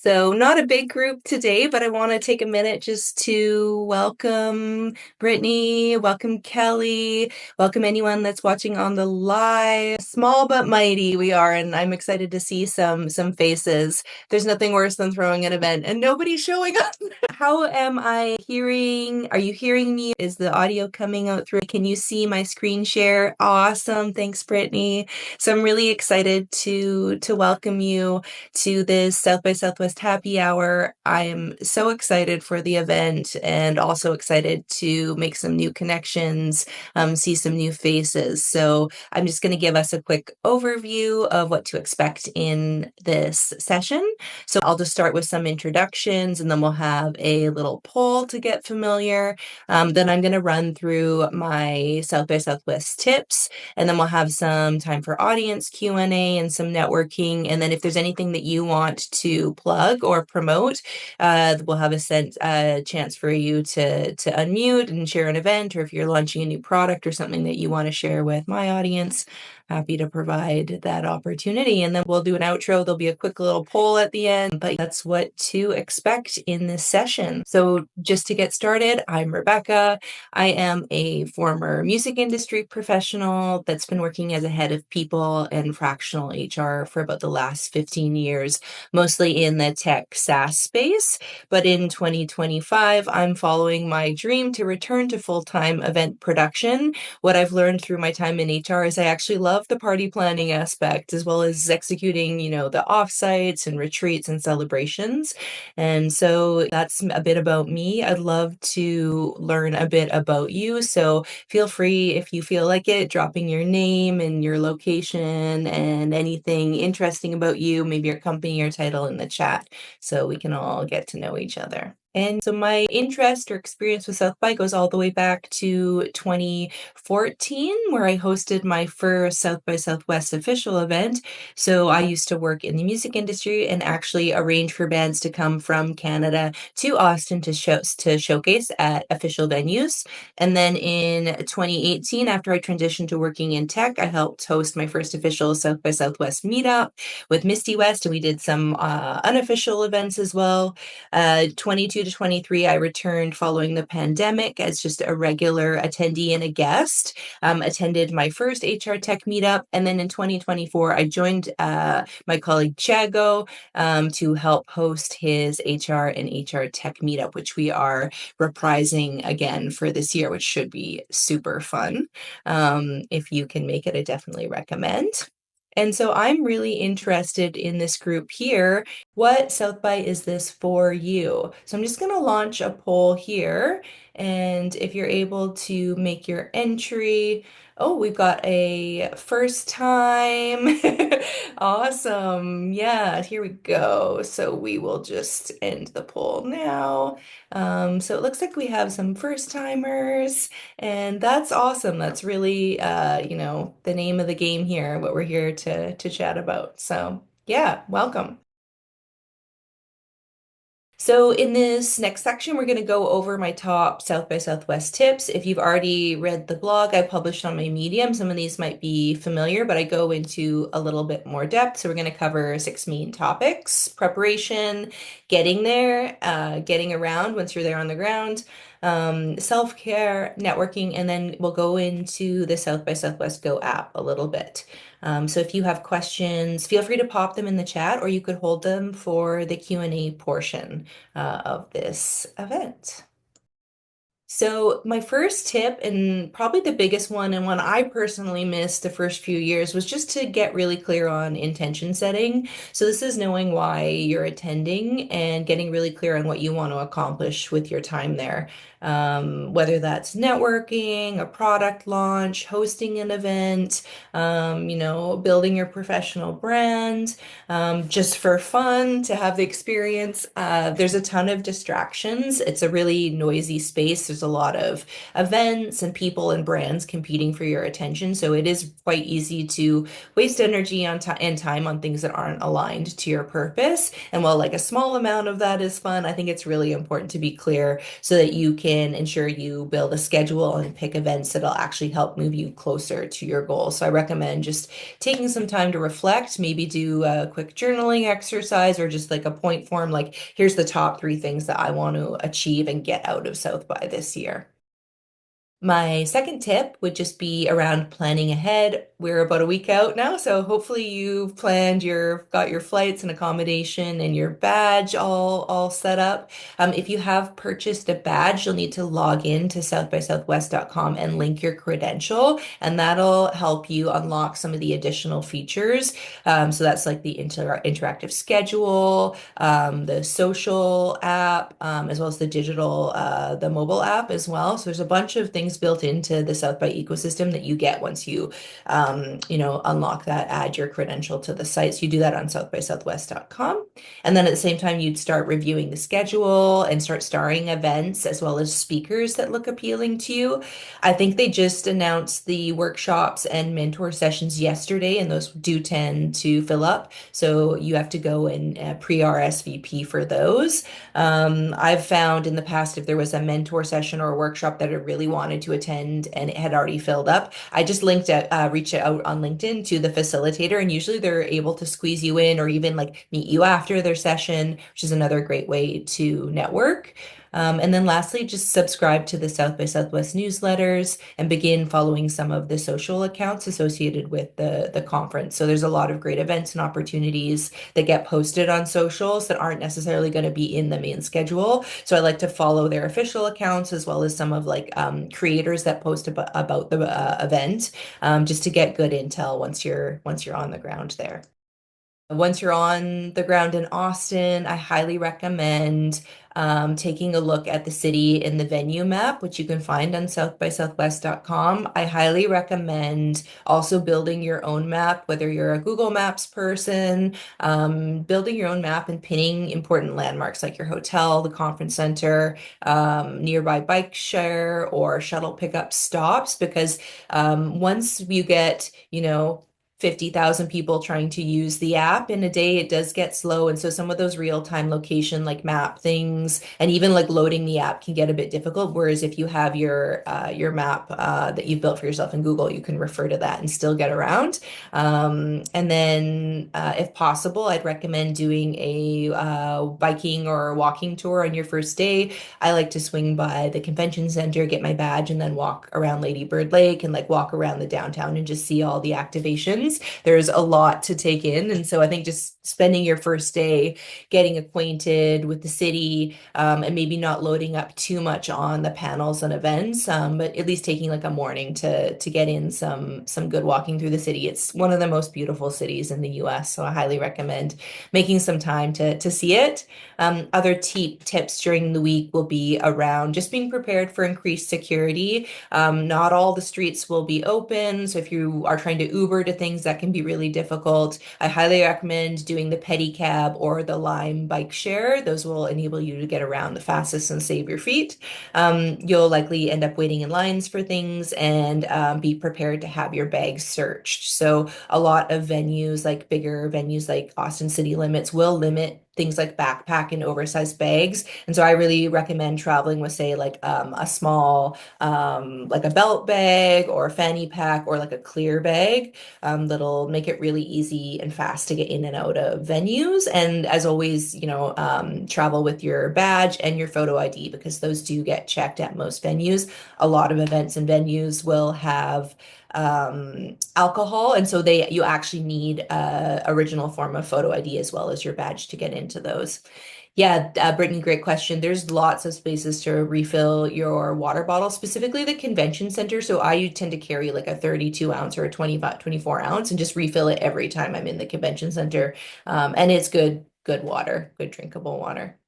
So, not a big group today, but I want to take a minute just to welcome Brittany, welcome Kelly, welcome anyone that's watching on the live. Small but mighty we are, and I'm excited to see some faces. There's nothing worse than throwing an event and nobody showing up. How am I hearing? Are you hearing me? Is the audio coming out through? Can you see my screen share? Awesome. Thanks, Brittany. So I'm really excited to welcome you to this South by Southwest happy hour. I am so excited for the event and also excited to make some new connections, see some new faces. So I'm just going to give us a quick overview of what to expect in this session. So I'll just start with some introductions and then we'll have a little poll to get familiar. Then I'm going to run through my South by Southwest tips, and then we'll have some time for audience Q&A and some networking. And then if there's anything that you want to plug or promote, we'll have a chance for you to unmute and share an event, or if you're launching a new product or something that you want to share with my audience, happy to provide that opportunity. And then we'll do an outro. There'll be a quick little poll at the end, but that's what to expect in this session. So just to get started, I'm Rebecca. I am a former music industry professional that's been working as a head of people and fractional HR for about the last 15 years, mostly in the tech SaaS space. But in 2025, I'm following my dream to return to full-time event production. What I've learned through my time in HR is I actually love the party planning aspect, as well as executing, the offsites and retreats and celebrations. And so that's a bit about me. I'd love to learn a bit about you. So feel free, if you feel like it, dropping your name and your location and anything interesting about you, maybe your company or title in the chat, so we can all get to know each other. And so my interest or experience with South by goes all the way back to 2014, where I hosted my first South by Southwest official event. So I used to work in the music industry and actually arrange for bands to come from Canada to Austin to showcase at official venues. And then in 2018, after I transitioned to working in tech, I helped host my first official South by Southwest meetup with Misty West, and we did some unofficial events as well. 22 to 23, I returned following the pandemic as just a regular attendee and a guest, attended my first HR tech meetup. And then in 2024, I joined my colleague Chago to help host his HR and HR tech meetup, which we are reprising again for this year, which should be super fun. If you can make it, I definitely recommend. And so I'm really interested in this group here. What South by is this for you? So I'm just going to launch a poll here. And if you're able to make your entry, oh, we've got a first time. Awesome. Yeah, here we go. So we will just end the poll now. So it looks like we have some first timers, and that's awesome. That's really, the name of the game here, what we're here to chat about. So yeah, welcome. So in this next section, we're going to go over my top South by Southwest tips. If you've already read the blog I published on my Medium, some of these might be familiar, but I go into a little bit more depth. So we're going to cover 6 main topics: preparation, getting there, getting around once you're there on the ground, self-care, networking, and then we'll go into the South by Southwest Go app a little bit. So if you have questions, feel free to pop them in the chat, or you could hold them for the Q&A portion of this event. So my first tip, and probably the biggest one, and one I personally missed the first few years, was just to get really clear on intention setting. So this is knowing why you're attending and getting really clear on what you want to accomplish with your time there. Whether that's networking, a product launch, hosting an event, building your professional brand, just for fun, to have the experience. There's a ton of distractions. It's a really noisy space. there's a lot of events and people and brands competing for your attention. So it is quite easy to waste energy on and time on things that aren't aligned to your purpose. And while like a small amount of that is fun, I think it's really important to be clear so that you can ensure you build a schedule and pick events that'll actually help move you closer to your goal. So I recommend just taking some time to reflect, maybe do a quick journaling exercise or just like a point form, like here's the top three things that I want to achieve and get out of South by this year. My second tip would just be around planning ahead. We're about a week out now, so hopefully you've got your flights and accommodation and your badge all set up. If you have purchased a badge, you'll need to log in to southbysouthwest.com and link your credential, and that'll help you unlock some of the additional features. So that's like the interactive schedule, the social app, as well as the mobile app as well. So there's a bunch of things built into the South by ecosystem that you get once you unlock that, add your credential to the site. So you do that on southbysouthwest.com. And then at the same time, you'd start reviewing the schedule and start starring events as well as speakers that look appealing to you. I think they just announced the workshops and mentor sessions yesterday, and those do tend to fill up. So you have to go and pre-RSVP for those. I've found in the past if there was a mentor session or a workshop that I really wanted to attend and it had already filled up, I just reached out on LinkedIn to the facilitator, and usually they're able to squeeze you in or even like meet you after their session, which is another great way to network. And then lastly, just subscribe to the South by Southwest newsletters and begin following some of the social accounts associated with the conference. So there's a lot of great events and opportunities that get posted on socials that aren't necessarily going to be in the main schedule. So I like to follow their official accounts as well as some of like creators that post about the event, just to get good intel once you're on the ground there. Once you're on the ground in Austin, I highly recommend taking a look at the city in the venue map, which you can find on southbysouthwest.com. I highly recommend also building your own map, whether you're a Google Maps person, building your own map and pinning important landmarks like your hotel, the conference center, nearby bike share or shuttle pickup stops, because once you get, 50,000 people trying to use the app in a day, it does get slow. And so some of those real-time location like map things and even like loading the app can get a bit difficult. Whereas if you have your map that you've built for yourself in Google, you can refer to that and still get around. And then if possible, I'd recommend doing a biking or walking tour on your first day. I like to swing by the convention center, get my badge, and then walk around Lady Bird Lake and like walk around the downtown and just see all the activations. There's a lot to take in. And so I think just spending your first day getting acquainted with the city, and maybe not loading up too much on the panels and events, but at least taking like a morning to get in some good walking through the city. It's one of the most beautiful cities in the US, so I highly recommend making some time to see it. Other tips during the week will be around just being prepared for increased security. Not all the streets will be open, so if you are trying to Uber to things, that can be really difficult. I highly recommend doing the pedicab or the Lime bike share. Those will enable you to get around the fastest and save your feet. You'll likely end up waiting in lines for things and be prepared to have your bags searched. So a lot of venues, like bigger venues like Austin City Limits, will limit things like backpack and oversized bags. And so I really recommend traveling with, say, like a small, like a belt bag or a fanny pack or like a clear bag, that'll make it really easy and fast to get in and out of venues. And as always, travel with your badge and your photo ID because those do get checked at most venues. A lot of events and venues will have alcohol, and so you actually need a original form of photo ID as well as your badge to get into those. Yeah, Brittany, great question. There's lots of spaces to refill your water bottle, specifically the convention center. So I tend to carry like a 32 ounce or a 24 ounce and just refill it every time I'm in the convention center. And it's good water, good drinkable water.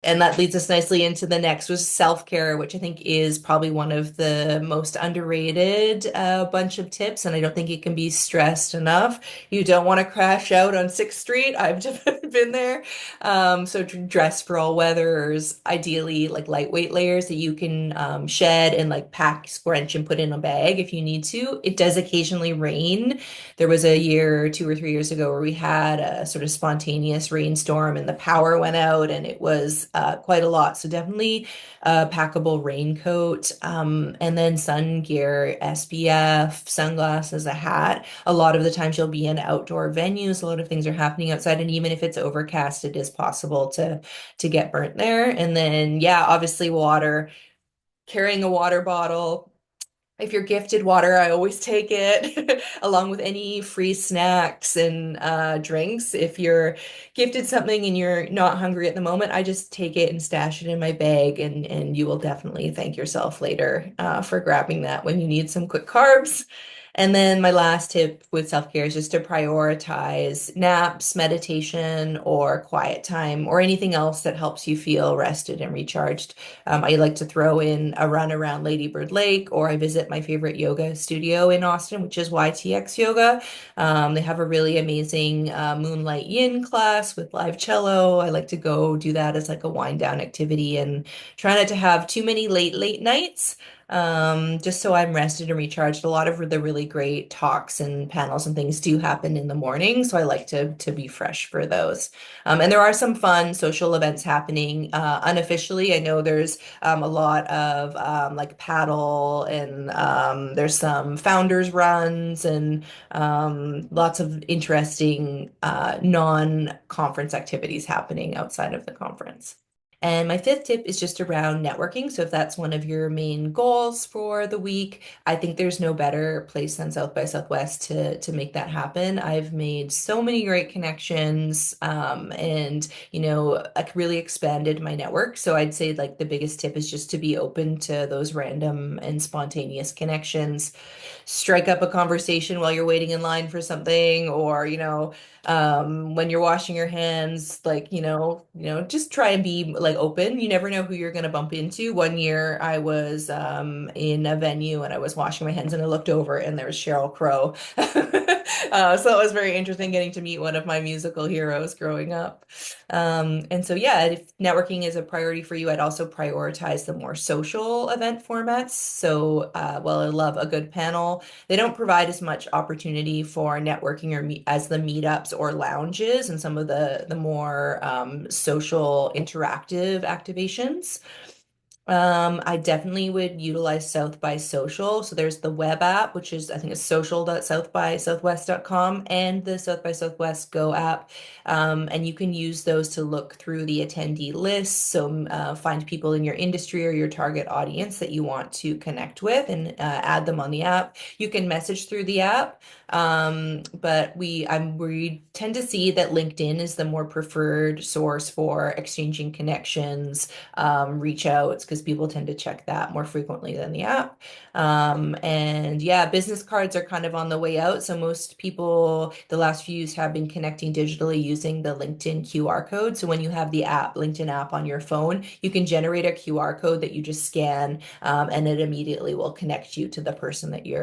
And that leads us nicely into the next was self-care, which I think is probably one of the most underrated bunch of tips. And I don't think it can be stressed enough. You don't want to crash out on 6th Street. I've been there. So dress for all weathers, ideally like lightweight layers that you can shed and like pack, scrunch, and put in a bag if you need to. It does occasionally rain. There was a year, 2 or 3 years ago, where we had a sort of spontaneous rainstorm and the power went out, and it was quite a lot. So definitely a packable raincoat, and then sun gear, SPF, sunglasses, a hat. A lot of the times you'll be in outdoor venues. A lot of things are happening outside, and even if it's overcast, it is possible to get burnt there. And then, yeah, obviously water, carrying a water bottle. If you're gifted water, I always take it along with any free snacks and drinks. If you're gifted something and you're not hungry at the moment, I just take it and stash it in my bag, and you will definitely thank yourself later for grabbing that when you need some quick carbs. And then my last tip with self-care is just to prioritize naps, meditation, or quiet time, or anything else that helps you feel rested and recharged. I like to throw in a run around Lady Bird Lake, or I visit my favorite yoga studio in Austin, which is YTX Yoga. They have a really amazing Moonlight Yin class with live cello. I like to go do that as like a wind down activity and try not to have too many late nights. Just so I'm rested and recharged. A lot of the really great talks and panels and things do happen in the morning, so I like to be fresh for those. And there are some fun social events happening unofficially. I know there's a lot of like paddle, and there's some founders runs, and lots of interesting non-conference activities happening outside of the conference. And my fifth tip is just around networking. So if that's one of your main goals for the week, I think there's no better place than South by Southwest to make that happen. I've made so many great connections, and I really expanded my network. So I'd say like the biggest tip is just to be open to those random and spontaneous connections. Strike up a conversation while you're waiting in line for something, or when you're washing your hands, like just try and be like open. You never know who you're going to bump into. One year I was in a venue and I was washing my hands, and I looked over and there was Sheryl Crow. So it was very interesting getting to meet one of my musical heroes growing up. And so, yeah, if networking is a priority for you, I'd also prioritize the more social event formats. So, while I love a good panel, they don't provide as much opportunity for networking as the meetups or lounges and some of the more social interactive activations. I definitely would utilize South by Social. So there's the web app, which is, I think it's social.southbysouthwest.com, and the South by Southwest Go app. And you can use those to look through the attendee lists. So find people in your industry or your target audience that you want to connect with, and add them on the app. You can message through the app. But we tend to see that LinkedIn is the more preferred source for exchanging connections, reach outs, because people tend to check that more frequently than the app. And yeah, business cards are kind of on the way out. So most people the last few years have been connecting digitally using the LinkedIn QR code. So when you have the LinkedIn app on your phone, you can generate a QR code that you just scan, and it immediately will connect you to the person that you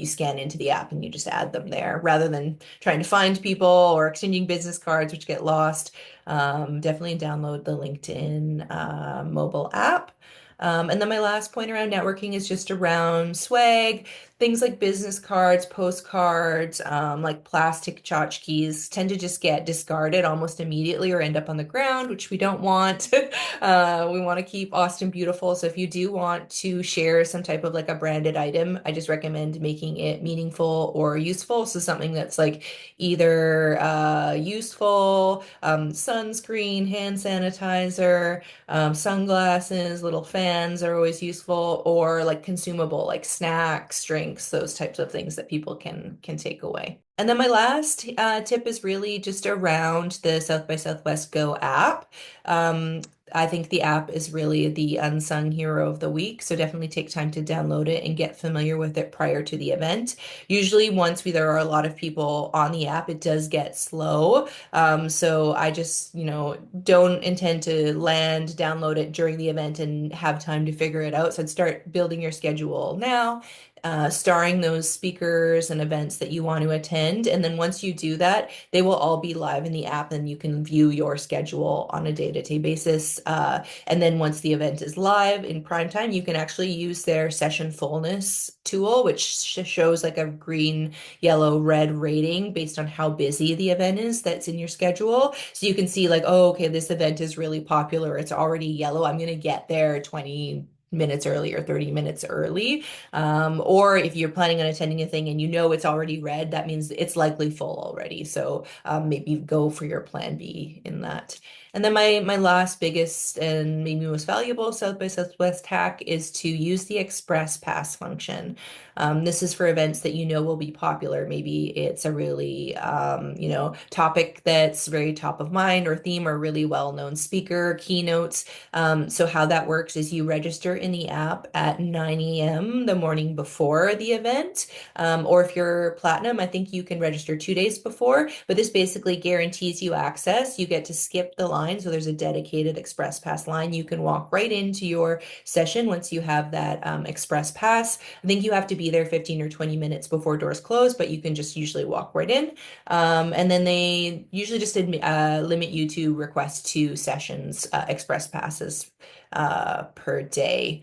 scan into the app, and you just add them there rather than trying to find people or exchanging business cards, which get lost. Definitely download the LinkedIn mobile app. And then my last point around networking is just around swag. Things like business cards, postcards, like plastic tchotchkes tend to just get discarded almost immediately or end up on the ground, which we don't want. We want to keep Austin beautiful. So if you do want to share some type of like a branded item, I just recommend making it meaningful or useful. So something that's like either useful, sunscreen, hand sanitizer, sunglasses, little fans are always useful, or like consumable, like snacks, drinks, those types of things that people can take away. And then my last tip is really just around the South by Southwest Go app. I think the app is really the unsung hero of the week. So definitely take time to download it and get familiar with it prior to the event. Usually, there are a lot of people on the app, it does get slow. So I just, don't intend to download it during the event and have time to figure it out. So I'd start building your schedule now, starring those speakers and events that you want to attend. And then once you do that, they will all be live in the app and you can view your schedule on a day-to-day basis. And then once the event is live in prime time, you can actually use their session fullness tool, which shows like a green, yellow, red rating based on how busy the event is that's in your schedule. So you can see like, oh, okay, this event is really popular. It's already yellow. I'm going to get there 20 minutes early or 30 minutes early. Or if you're planning on attending a thing and you know it's already red, that means it's likely full already. So maybe go for your plan B in that. And then my last biggest and maybe most valuable South by Southwest hack is to use the Express Pass function. This is for events that you know will be popular. Maybe it's a really, topic that's very top of mind or theme or really well-known speaker, keynotes. So how that works is you register in the app at 9 a.m. the morning before the event. Or if you're platinum, I think you can register 2 days before, but this basically guarantees you access. You get to skip the line. So there's a dedicated Express Pass line. You can walk right into your session once you have that Express Pass. I think you have to be there 15 or 20 minutes before doors close, but you can just usually walk right in. And then they usually just limit you to request 2 sessions, Express Passes per day,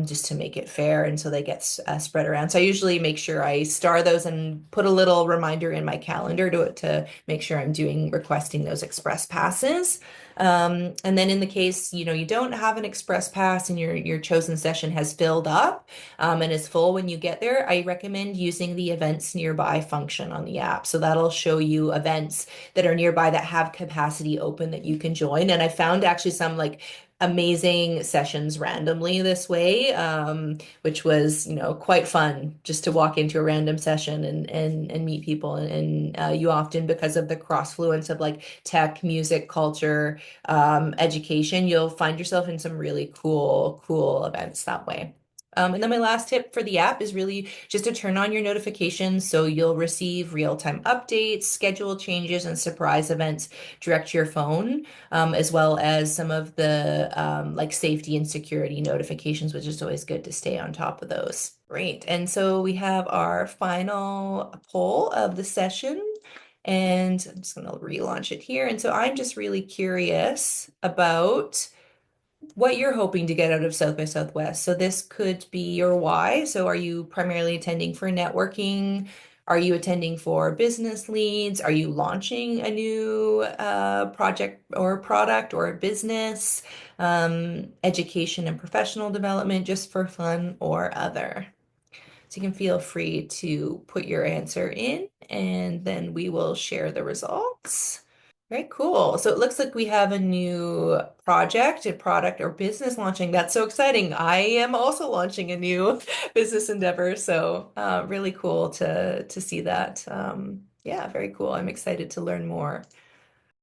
just to make it fair. And so they get spread around. So I usually make sure I star those and put a little reminder in my calendar to make sure I'm requesting those Express Passes. And then in the case, you don't have an Express Pass and your chosen session has filled up, and is full when you get there, I recommend using the events nearby function on the app. So that'll show you events that are nearby that have capacity open that you can join. And I found actually some like amazing sessions randomly this way, which was, quite fun just to walk into a random session and meet people. And you often, because of the crossfluence of like tech, music, culture, education, you'll find yourself in some really cool events that way. And then my last tip for the app is really just to turn on your notifications so you'll receive real-time updates, schedule changes, and surprise events direct to your phone, as well as some of the like safety and security notifications, which is always good to stay on top of those. Great. And so we have our final poll of the session. And I'm just going to relaunch it here. And so I'm just really curious about what you're hoping to get out of South by Southwest. So this could be your why. So are you primarily attending for networking? Are you attending for business leads? Are you launching a new project or product or a business? Education and professional development just for fun or other? So you can feel free to put your answer in and then we will share the results. Very cool. So it looks like we have a new project, a product or business launching. That's so exciting. I am also launching a new business endeavor. So really cool to see that. Yeah, very cool. I'm excited to learn more.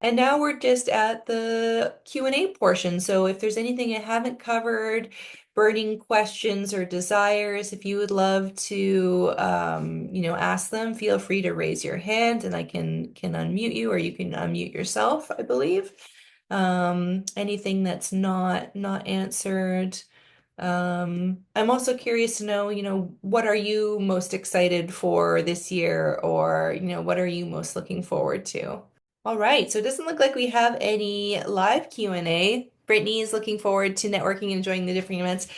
And now we're just at the Q&A portion. So if there's anything I haven't covered, burning questions or desires, if you would love to, ask them, feel free to raise your hand and I can unmute you or you can unmute yourself, I believe. Anything that's not answered. I'm also curious to know, what are you most excited for this year or, what are you most looking forward to? All right, so it doesn't look like we have any live Q&A. Brittany is looking forward to networking and enjoying the different events.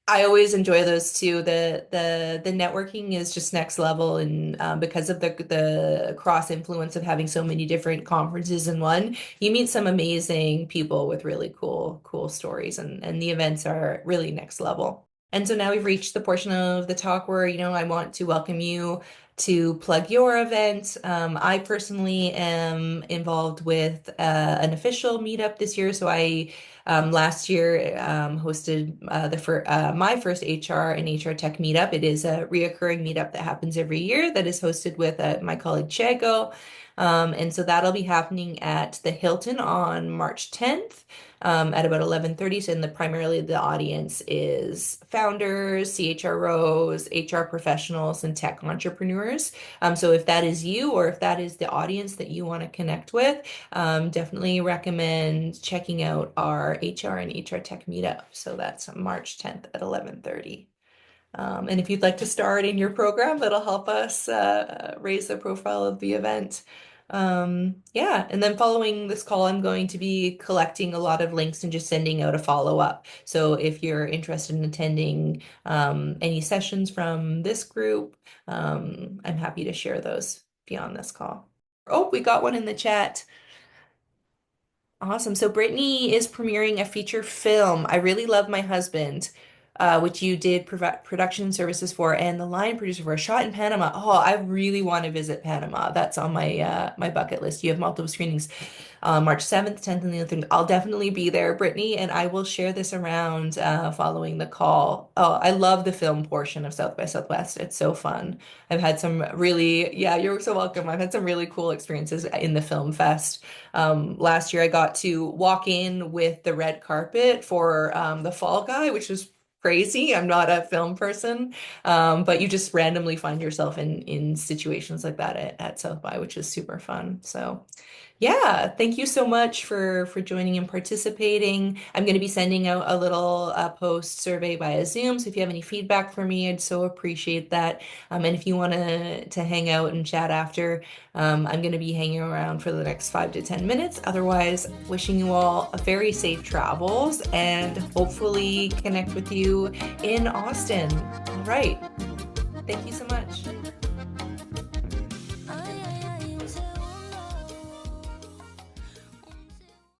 I always enjoy those too. The networking is just next level, and because of the cross influence of having so many different conferences in one, you meet some amazing people with really cool stories, and the events are really next level. And so now we've reached the portion of the talk where, I want to welcome you to plug your event. I personally am involved with an official meetup this year. So I last year hosted my first HR and HR tech meetup. It is a reoccurring meetup that happens every year that is hosted with my colleague Chago. And so that'll be happening at the Hilton on March 10th. at about 11:30. So primarily the audience is founders, CHROs, HR professionals, and tech entrepreneurs. So if that is you, or if that is the audience that you want to connect with, definitely recommend checking out our HR and HR Tech meetup. So that's March 10th at 11:30. And if you'd like to start in your program, that'll help us raise the profile of the event. Yeah, and then following this call, I'm going to be collecting a lot of links and just sending out a follow-up. So if you're interested in attending any sessions from this group, I'm happy to share those beyond this call. Oh, we got one in the chat. Awesome. So Brittany is premiering a feature film, I Really Love My Husband, which you did production services for and the line producer for, a shot in Panama. Oh, I really want to visit Panama. That's on my bucket list. You have multiple screenings. March 7th, 10th, and the other thing. I'll definitely be there, Brittany, and I will share this around following the call. Oh, I love the film portion of South by Southwest. It's so fun. I've had some really, yeah, you're so welcome. I've had some really cool experiences in the film fest. Last year I got to walk in with the red carpet for the Fall Guy, which was crazy. I'm not a film person, but you just randomly find yourself in situations like that at South by, which is super fun. So yeah, thank you so much for joining and participating. I'm going to be sending out a little post survey via Zoom. So if you have any feedback for me, I'd so appreciate that. And if you want to hang out and chat after, I'm going to be hanging around for the next 5 to 10 minutes. Otherwise, wishing you all a very safe travels and hopefully connect with you in Austin. All right. Thank you so much.